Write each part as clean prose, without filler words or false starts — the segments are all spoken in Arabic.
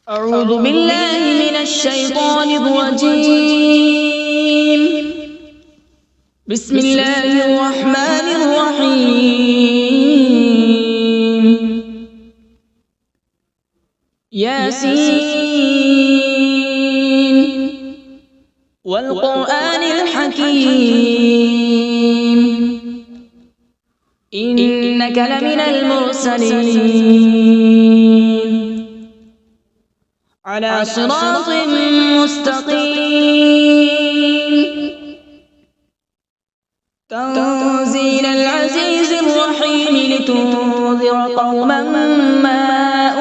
أعوذ بالله من الشيطان الرجيم. بسم الله الرحمن الرحيم. ياسين والقرآن الحكيم إنك لمن المرسلين على صراط مستقيم. تنزيل العزيز الرحيم لتنذر قوما ما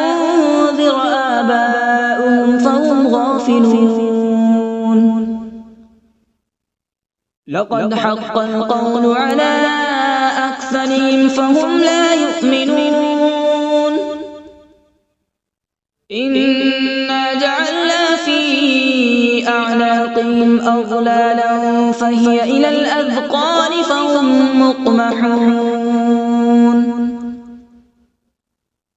أنذر آباؤهم فهم غافلون. لقد حق القول على أكثرهم فهم لا يؤمنون. إنا جعلنا في أعناقهم أغلالا فهي إلى الأذقان فهم مقمحون.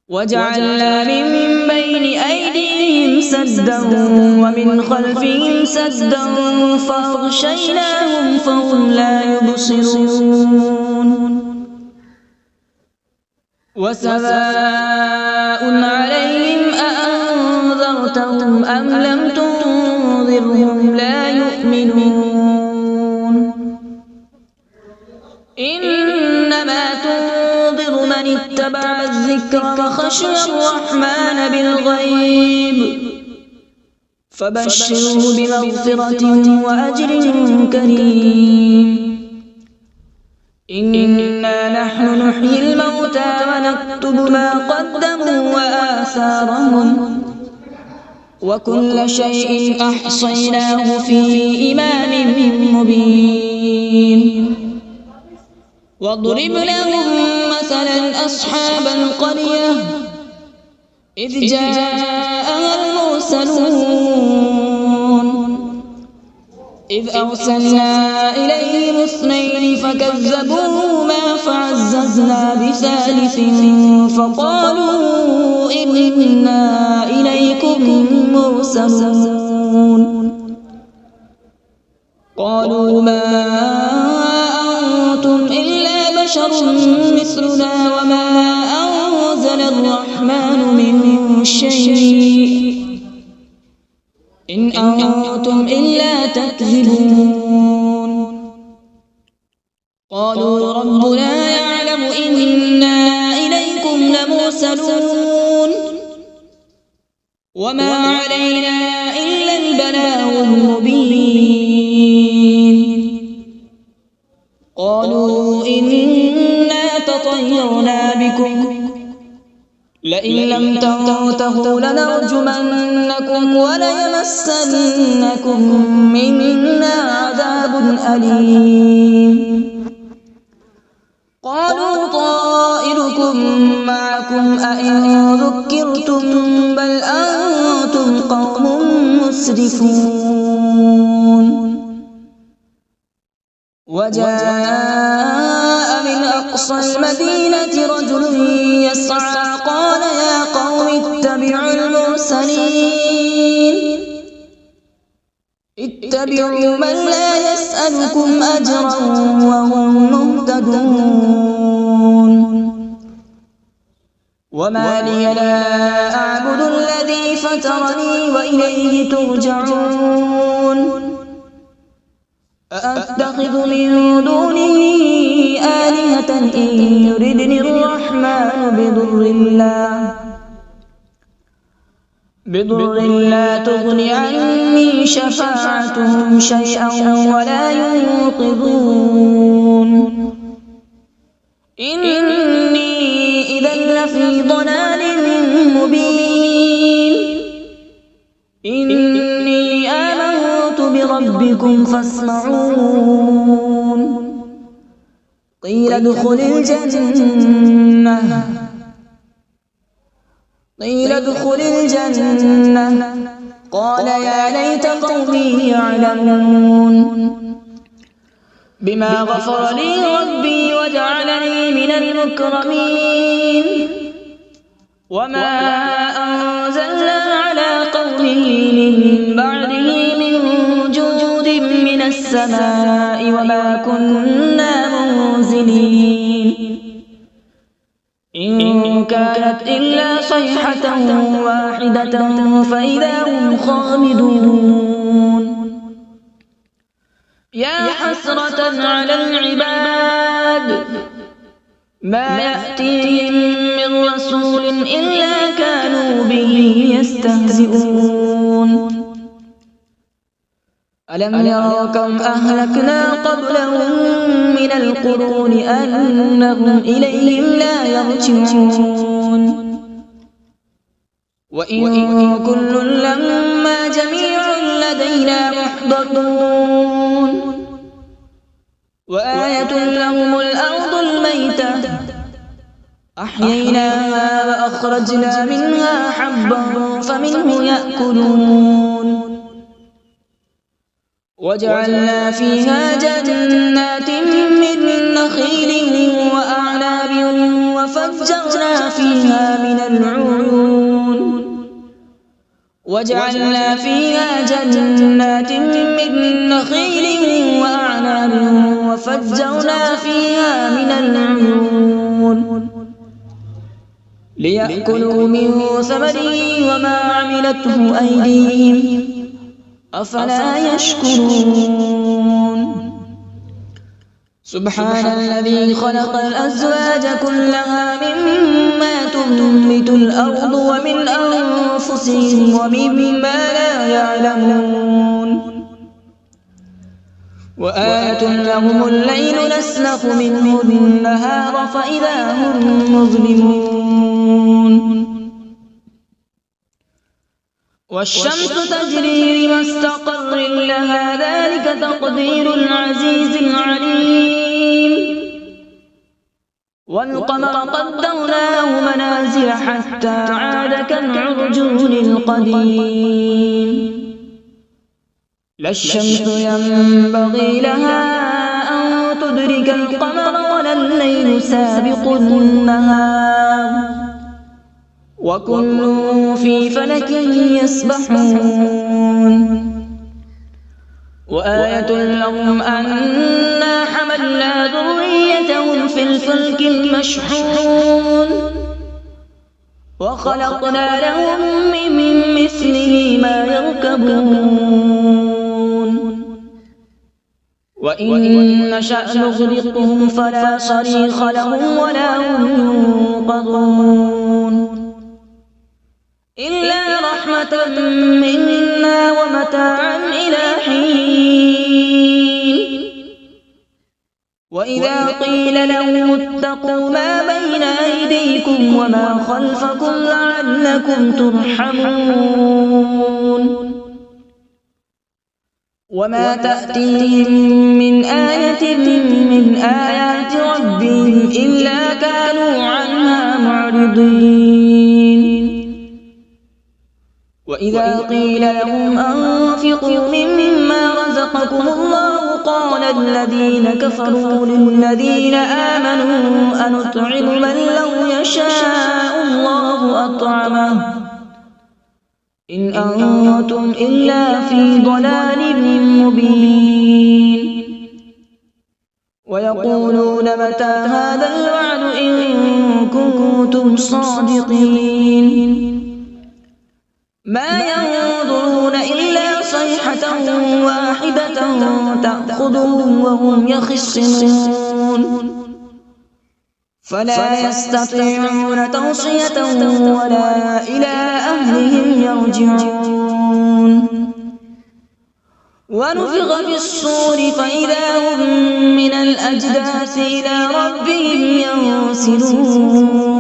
وجعلنا من بين أيديهم سدا ومن خلفهم سدا فأغشيناهم فهم لا يبصرون. وسواء عليهم أأنذرتهم أم لم تنذرهم لا يؤمنون. إنما تنذر من اتبع الذكر وخشي الرحمن بالغيب فبشره بمغفرة وأجر كريم. إنا نحن نحيي الموتى ونكتب ما قدموا وآثارهم وكل شيء أحصيناه في إمام مبين. واضرب لهم مثلا أصحاب القرية إذ جاءها المرسلون إذ أرسلنا إليهم اثنين فكذبوهما فعززنا بثالث فقالوا إنا إليكم مرسلون. قالوا ما أنتم إلا بشر مثلنا وما أنزل الرحمن من شيء إن أنتم إلا تكذبون. قالوا ربنا يعلم إنا إليكم لمرسلون وما علينا إلا البلاغ المبين. قالوا إنا تطيرنا بكم لئن لم تنتهوا لنرجمنكم وليمسنكم منا عذاب أليم. قالوا طائركم معكم أئن ذكرتم بل أنتم قوم مسرفون. وجاء من أقصى المدينة رجل يسعى قال يا قوم اتبعوا المرسلين اتبعوا من لا يسألكم أجرا وهم مهتدون. وما لي لا أعبد الذي فطرني وإليه ترجعون. أأتخذ من دونه آلهة إن يردني الرحمن بضر لا تغن عني شفاعتهم شيئا ولا ينقذون. إني إذا لفي ضلال مبين. إني آمنت بربكم فاسمعون. قيل ادخل الجنة قال يا ليت قومي يعلمون. بما غفر لي ربي وجعلني من المكرمين. وما أنزلنا على قومه من بعده من جود من السماء وما كنا منزلين إن كانت إلا صيحة واحدة فإذا هم خامدون يا حسرة على العباد ما يأتيهم من رسول إلا كانوا به يستهزئون ألم يروا كم أهلكنا قبلهم من القرون أنهم إليهم لا يرجعون وإن كل لما جميع لدينا محضرون وآية لهم الأرض الميتة أحييناها وأخرجنا منها حبا فمنه يأكلون وجعلنا فيها جنات من نخيل وأعناب وفجرنا فيها من العيون وجعلنا فيها جنات من نخيل وأعناب وفجرنا فيها من العيون ليأكلوا من ثمره وما عملته أيديهم أفلا يشكرون سبحان الذي خلق الأزواج كلها مما تنبت الأرض ومن أنفسهم ومما لا يعلمون وآية لهم الليل نسلخ منه النهار فإذا هم مظلمون والشمس تجري لمستقر لها ذلك تقدير العزيز العليم والقمر قدرناه منازل حتى عاد كالعرجون القديم لا الشمس ينبغي لها أن تدرك القمر ولا الليل سابق النهار وكل في فلك يسبحون وآية لهم أنا حملنا ذريتهم في الفلك المشحون وخلقنا لهم من مثله ما يركبون وإن نشأ نغرقهم فلا صريخ لهم ولا هم ينقذون إلا رحمة منا ومتاعا إلى حين وإذا قيل لهم اتقوا ما بين أيديكم وما خلفكم لعلكم ترحمون وما تأتيهم من آية من آيات ربهم إلا كانوا عنها معرضين وإذا قيل لهم أنفقوا مما رزقكم الله قال الذين كفروا للذين آمنوا أنطعم من لو يشاء الله أطعمه إن أنتم إلا في ضلال مبين ويقولون متى هذا الوعد إن كنتم صادقين ما ينظرون إلا صيحة واحدة تأخذهم وهم يخصمون فلا يستطيعون توصية ولا إلى أهلهم يرجعون ونفخ في الصور فإذا هم من الأجداث إلى ربهم ينسلون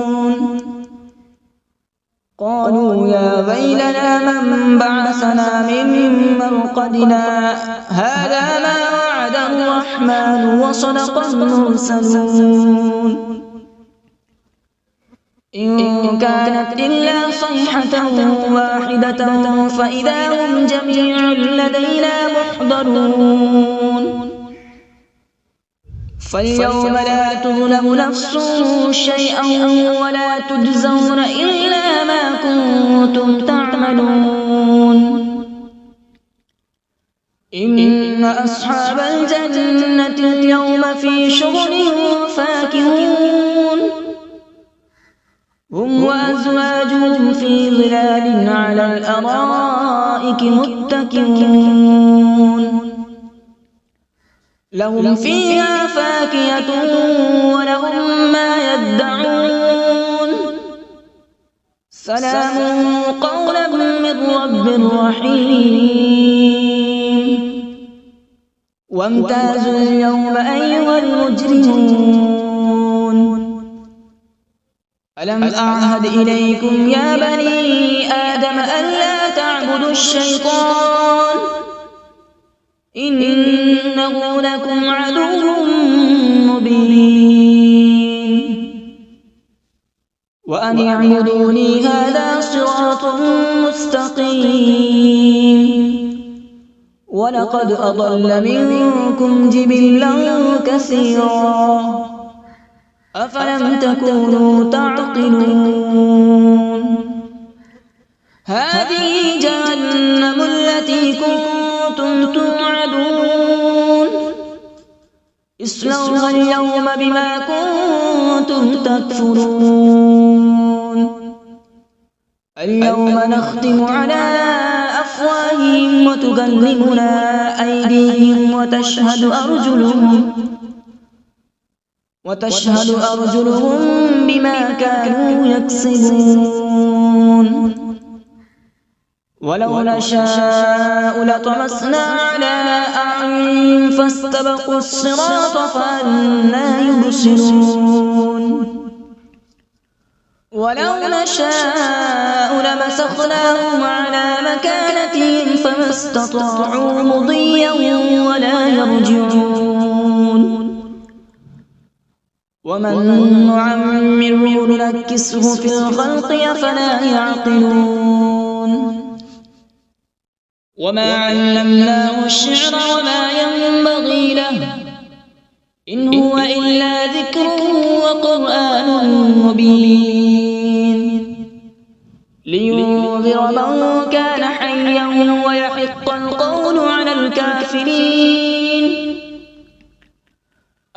قالوا يا ويلنا من بعثنا من مرقدنا هذا ما وعد الرحمن وصدق المرسلون إن كانت إلا صيحة واحدة فإذا هم جميع لدينا محضرون فاليوم لا تظلم نفس شيئا ولا تجزون إلا ما كنتم تعملون إن أصحاب الجنة اليوم في شغل فاكهون هم وأزواجهم في ظلال على الأرائك متكئون لهم فيها فاكهة ولهم ما يدعون سلام قولا من رب رحيم وامتازوا اليوم أيها المجرمون ألم أعهد إليكم يا بني آدم ألا تعبدوا الشيطان إنه لكم عدو مبين وأن اعبدوني هذا صراط مستقيم ولقد أضل منكم جبلا كثيرا أفلم تكونوا تعقلون هذه جهنم التي كنتم توعدون اصلوها اليوم بما كنتم تكفرون اليوم نختم على أفواههم وتكلمنا أيديهم وتشهد أرجلهم بما كانوا يكسبون ولو نشاء لطمسنا على أعينهم فاستبقوا الصراط فأنى يبصرون ولو نشاء لمسخناهم على مكانتهم فما استطاعوا مضيا ولا يرجعون ومن نعمره ننكسه في الخلق أفلا يعقلون وما علمناه الشعر وما ينبغي له إن هو إلا ذكر وقرآن مبين لينذر من كان حيا ويحق القول على الكافرين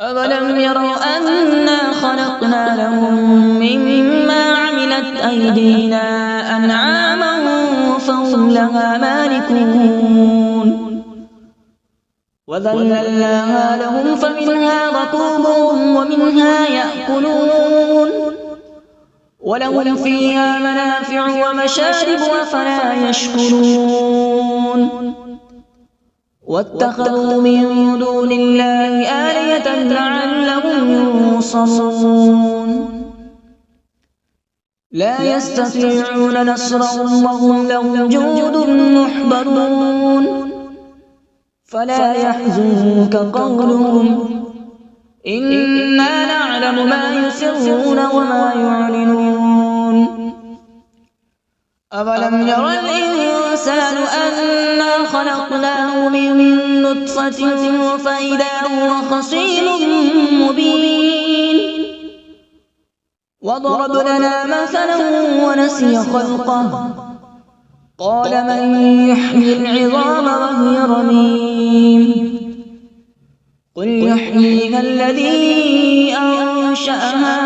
أولم يروا أنا خلقنا لهم مما عملت أيدينا أنعاما فهم لها مالكون وذللناها لهم فمنها ركوبهم ومنها يأكلون ولهم فيها منافع ومشارب أفلا يشكرون واتخذوا من دون الله آلهة لعلهم ينصرون لا يستطيعون نصرهم وهم لهم جند محضرون فلا يحزنك قولهم إنا نعلم ما يسرون وما يعلنون أولم ير الإنسان أنا خلقناه من نطفة فإذا هو خصيم مبين وضرب لنا مثلا ونسي خلقه قال من يحيي العظام وهي رميم قل يحييها الذي أنشأها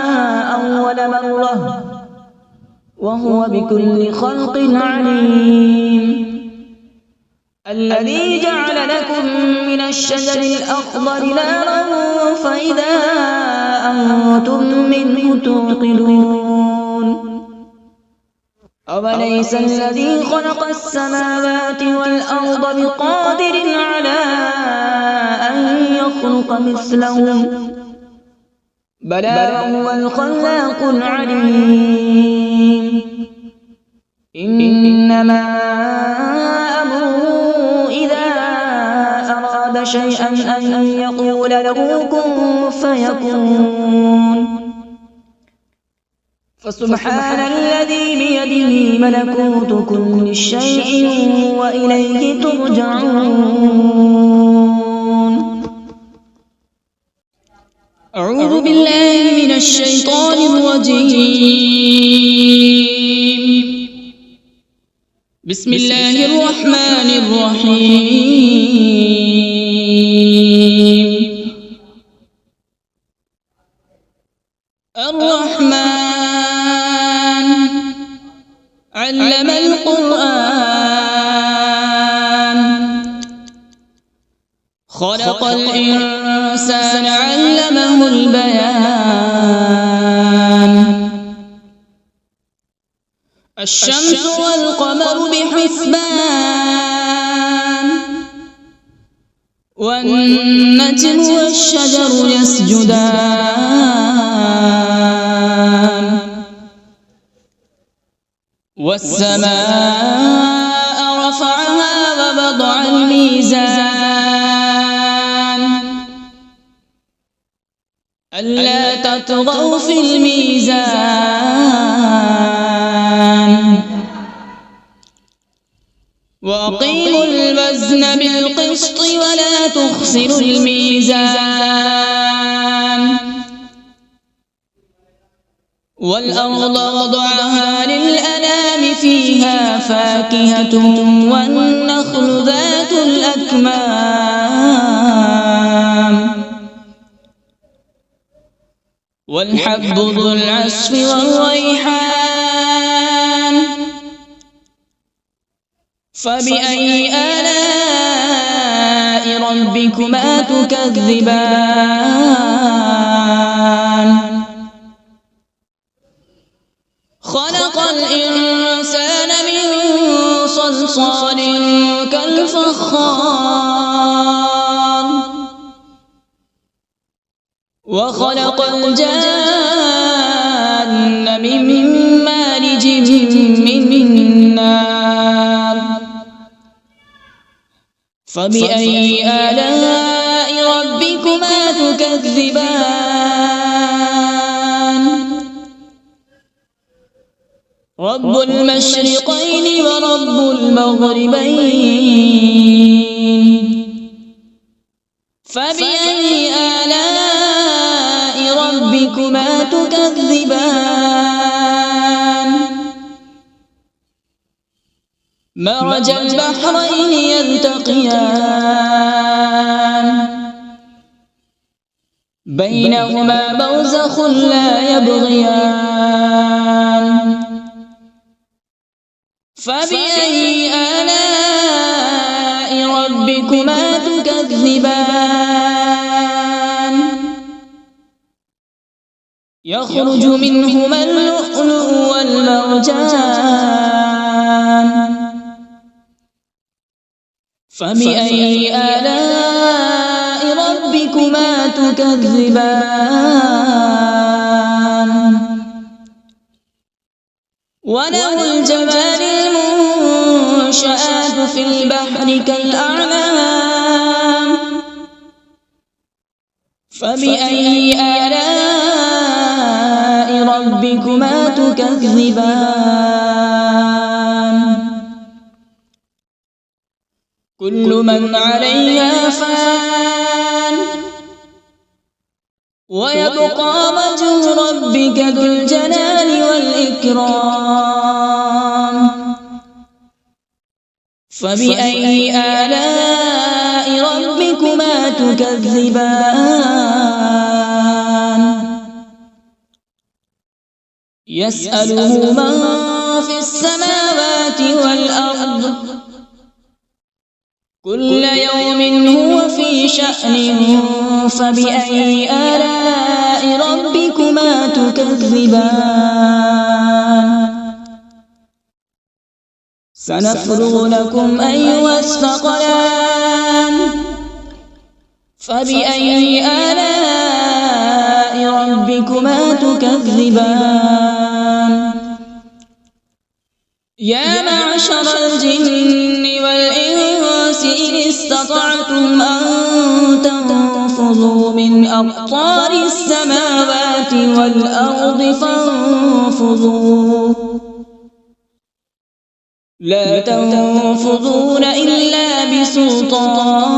أول مرة وهو بكل خلق عليم الذي جعل لكم من الشجر الأخضر نارا فإذا أنتم منه توقدون أوليس الذي خلق السماوات والأرض بقادر على أن يخلق مثلهم بلى هو الخلاق العليم إنما أمره إذا أراد شيئا أن يقول له كن فيكون فسبحان الذي بيده ملكوت كل شيء وإليه ترجعون أعوذ بالله من الشيطان الرجيم بسم الله الرحمن الرحيم. الرحمن علم القرآن، خلق الإنسان علمه البيان. الشمس والقمر بحسبان، والنجم والشجر يسجدان. والسماء رفعها ووضع الميزان، ألا تطغوا في الميزان. وأقيموا الوزن بالقسط ولا تخسروا الميزان. والأرض وضعها للأنام، فيها فاكهة والنخل ذات الأكمام، والحب ذو العصف والريحان. فبأي آلاء ربكما تكذبان؟ خلق الإنسان من صلصال كالفخار، وخلق الجان من مارج من نار. فبأي آلاء ربكما تكذبان؟ رب المشرقين ورب المغربين. فبأي آلاء ربكما تكذبان؟ مرج البحرين يلتقيان، بينهما برزخ لا يبغيان. فبأي آلاء ربكما تكذبان؟ يخرج منهما اللؤلؤ والمرجان. فبأي آلاء ربكما تكذبان؟ وله الجوار المنشآت في البحر كالأعلام. فبأي آلاء ربكما تكذبان؟ كل من عليها فان، ويبقى وجه ربك ذو الجلال والإكرام. فبأي آلاء ربكما تكذبان؟ يسأله من في السماوات والأرض، كل يوم هو في شأن. فبأي آلاء ربكما تكذبان؟ سنفرغ لكم أيها الثقلان. فبأي آلاء ربكما تكذبان؟ يا معشر الجن والإنس إن استطعتم أن تنفذوا من أقطار السماوات والأرض فانفذوا، لا تنفذون إلا بسلطان.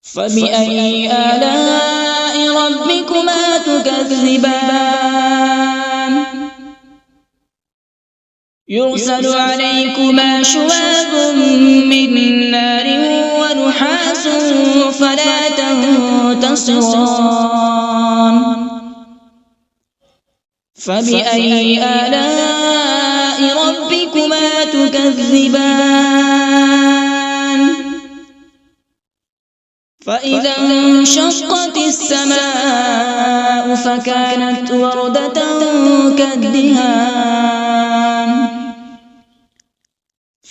فبأي آلاء ربكما تكذبان؟ يرسل عليكما شواظ من نار ونحاس فلا تنتصران فبأي آلاء ربكما تكذبان فإذا انشقت السماء فكانت وردة كالدهان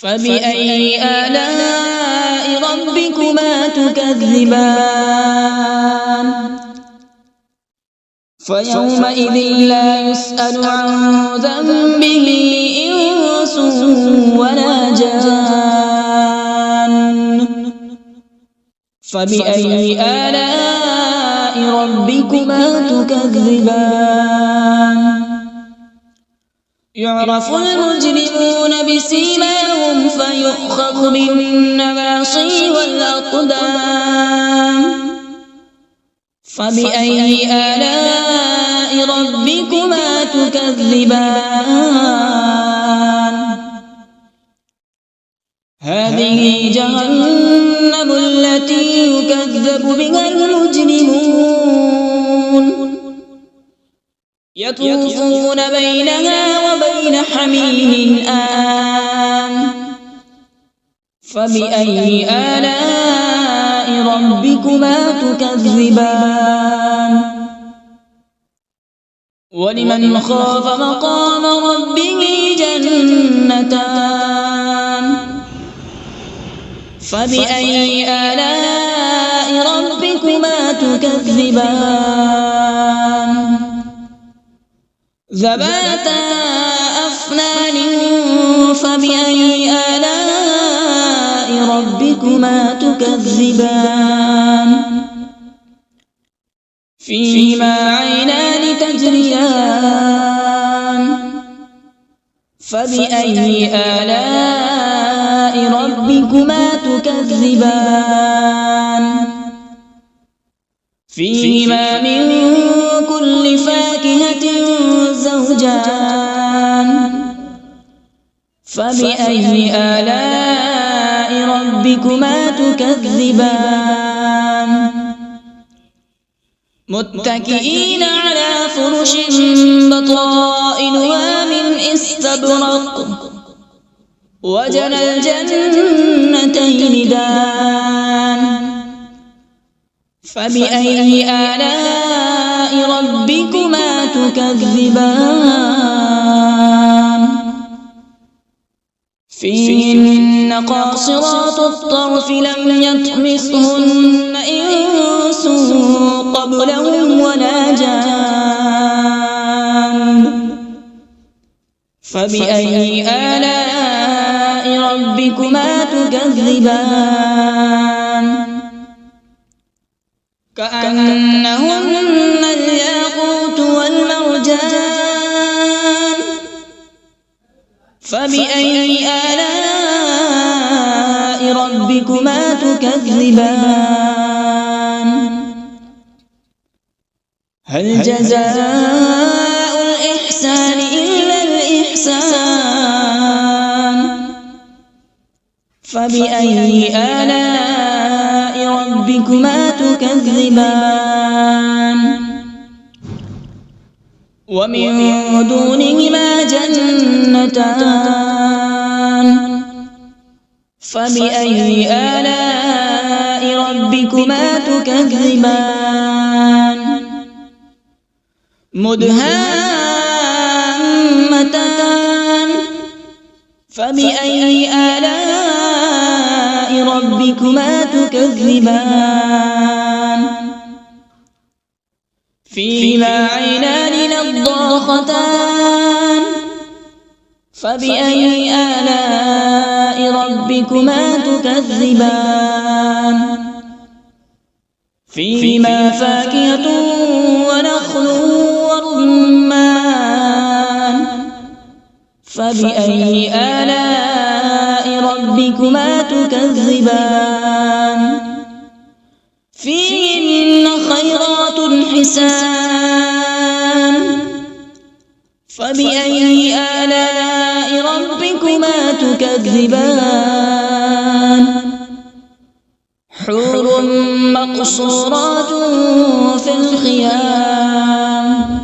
فبأي آلاء ربكما تكذبان فيومئذ لا يسأل عن ذنبه إنس ولا جان فبأي آلاء ربكما تكذبان يعرف المجرمون بسيماهم فيؤخذ بالنواصي والأقدام فبأي آلاء ربكما تكذبان هذه جهنم التي يكذب بها المجرمون يطوفون بينها وبين حميم آن فبأي آلاء ربكما تكذبان ولمن خاف مقام ربه جنتان فبأي آلاء ربكما تكذبان ذواتا أفنان فبأي آلاء ربكما تكذبان فيهما عينان تجريان فبأي آلاء ربكما تكذبان فيهما من كل فاكهة زوجان فبأي آلاء ربكما تكذبان متكئين على فرش بطائنها من استبرق وجنى الجنتين دان فبأي آلاء ربكما تكذبان فيهن قاصرات الطرف لم يطمثهن إنس قبلهم ولا جان فبأي آلاء ربكما تكذبان كأنهن الياقوت والمرجان فبأي آلاء ربكما تكذبان هل جزاء الإحسان إلا الإحسان فبأي آلاء ربكما تكذبان ومن دونهما جنتان فبأي آلاء ربكما تكذبان مدهامتان فبأي آلاء ربكما تكذبان فيهما عينان نضاختان فبأي آلاء ربكما تكذبان فيهما فاكهة ونخل ورمان فبأي آلاء ربكما تكذبان فيهن خيرات حسان فبأي آلاء ربكما تكذبان حور مقصورات في الخيام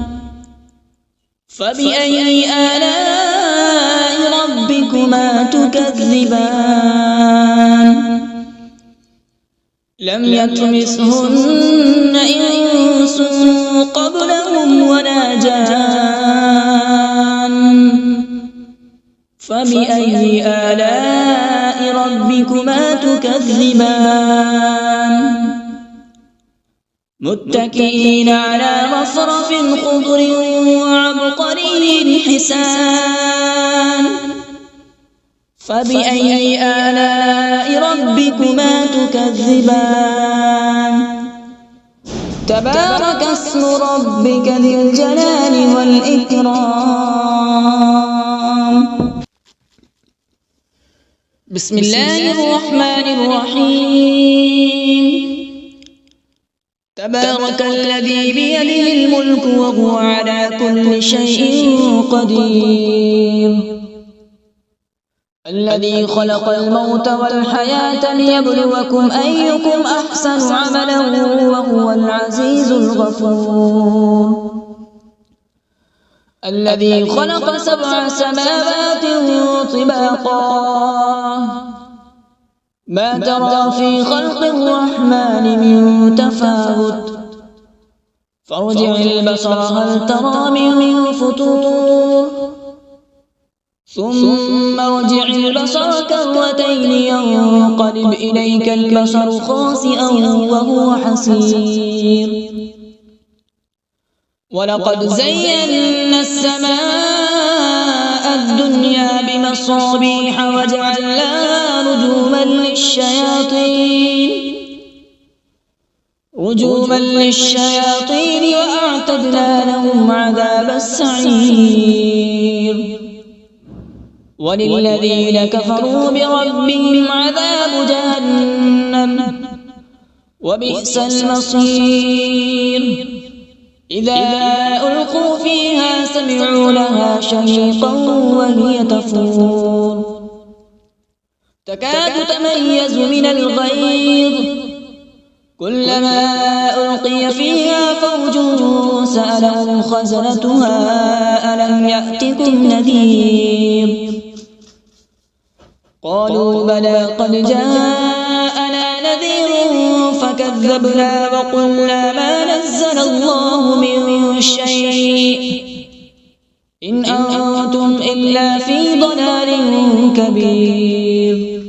فبأي آلاء ربكما تكذبان لم يطمثهن إنس قبلهم ولا جان فبأي آلاء ربكما تكذبان متكئين على رفرف خضر وعبقري حسان فبأي آلاء ربكما تكذبان تبارك اسم ربك ذي الجلال والإكرام بسم الله الرحمن الرحيم تبارك الذي بيده الملك وهو على كل شيء قدير الذي خلق الموت والحياة ليبلوكم أيكم أحسن عملا وهو العزيز الغفور الذي خلق 7 سماوات طباقا ما ترى في خلق الرحمن من تفاوت فارجع البصر هل ترى من فطور ثم ارجع البصر كرتين ينقلب إليك البصر خاسئا وهو حسير ولقد زينا السماء الدنيا بمصابيح وجعلناها رجوما للشياطين وأعتدنا لهم عذاب السعير وللذين كفروا بربهم عذاب جهنم وبئس المصير إذا ألقوا فيها سمعوا لها شهيقا وهي تفور تكاد تميز من الغيظ كلما ألقي فيها فوج سألهم خزنتها ألم يأتكم نذير قالوا بلى قد جاءنا نذير فكذبنا وقلنا ما نزل الله من شيء إن أنتم إلا في ضلال كبير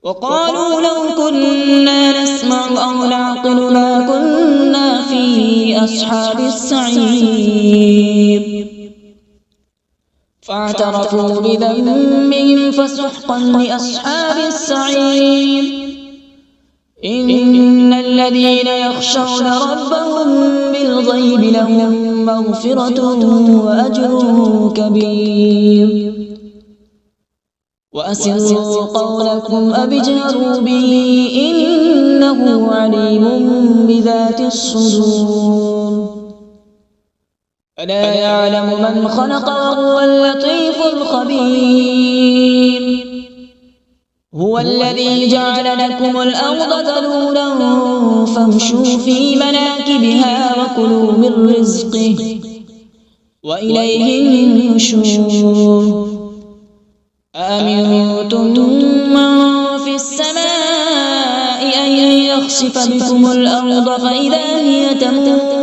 وقالوا لو كنا نسمع أو نعقل ما كنا في أصحاب السعير فاعترفوا بذنبهم فسحقا لأصحاب السعير إن الذين يخشون ربهم بالغيب لهم مغفرة وأجر كبير وأسروا قولكم أو اجهروا به إنه عليم بذات الصدور ألا يعلم من خلق وهو اللطيف الخبير هو الذي جعل لكم الأرض ذلولا فامشوا في مناكبها وكلوا من رزقه وإليه النشور أأمنتم من في السماء أن يخسف بكم الأرض فإذا هي تمور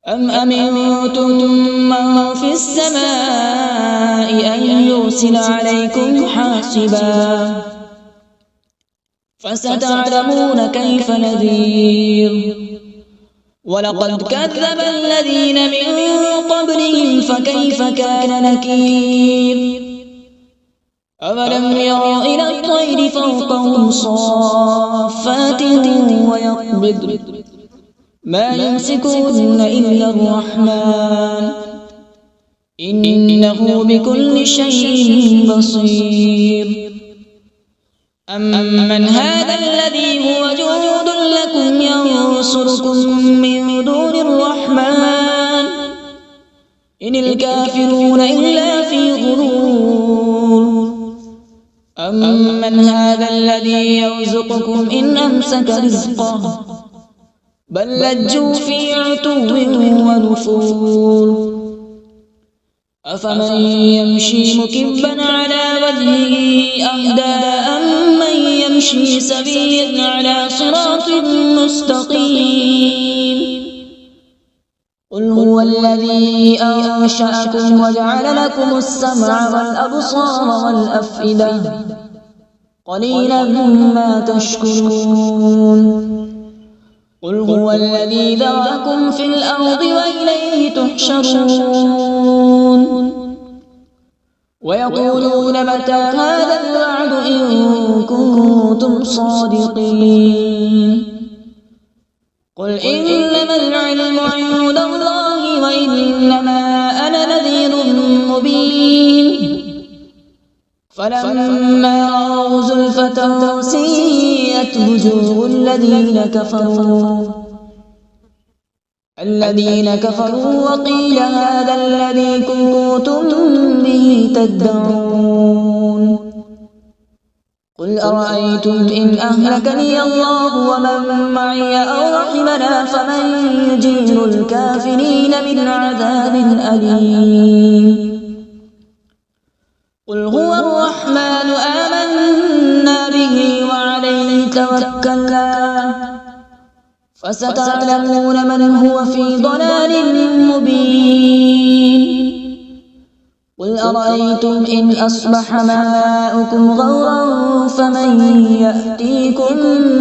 أم أمنتم من في السماء أن يرسل عليكم حاصبا فستعلمون كيف نذير ولقد كذب الذين من قبلهم فكيف كان نكير أولم يروا إلى الطير فوقهم صافات ويقبض ما يمسكهن إلا الرحمن إنه بكل شيء بصير أمن هذا الذي هو جند لكم ينصركم من دون الرحمن إن الكافرون إلا في غرور أمن هذا الذي يرزقكم إن أمسك رزقه بل لجوا في عتو ونفور أفمن يمشي مكبا على وجهه أهدى أمن يمشي سويا على صراط مستقيم قل هو الذي أنشأكم وجعل لكم السمع والأبصار والأفئدة قليلا ما تشكرون قل هو الذي ذرأكم في الأرض وإليه تحشرون ويقولون متى هذا الوعد إن كنتم صادقين قل إنما العلم عند الله وإنما أنا نذير مبين فلما رأوا زلفة سيئت وجوه الذين كفروا وقيل هذا الذي كنتم به تدعون قل أرأيتم إن أهلكني الله ومن معي أو رحمنا فمن يجير الكافرين من عذاب أليم قل هو الرحمن آمنا به وعليه توكلنا فستعلمون من هو في ضلال مبين قل أرأيتم إن أصبح ماؤكم غورا فمن يأتيكم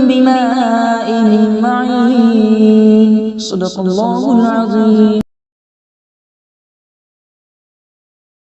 بماء معين صدق الله العظيم.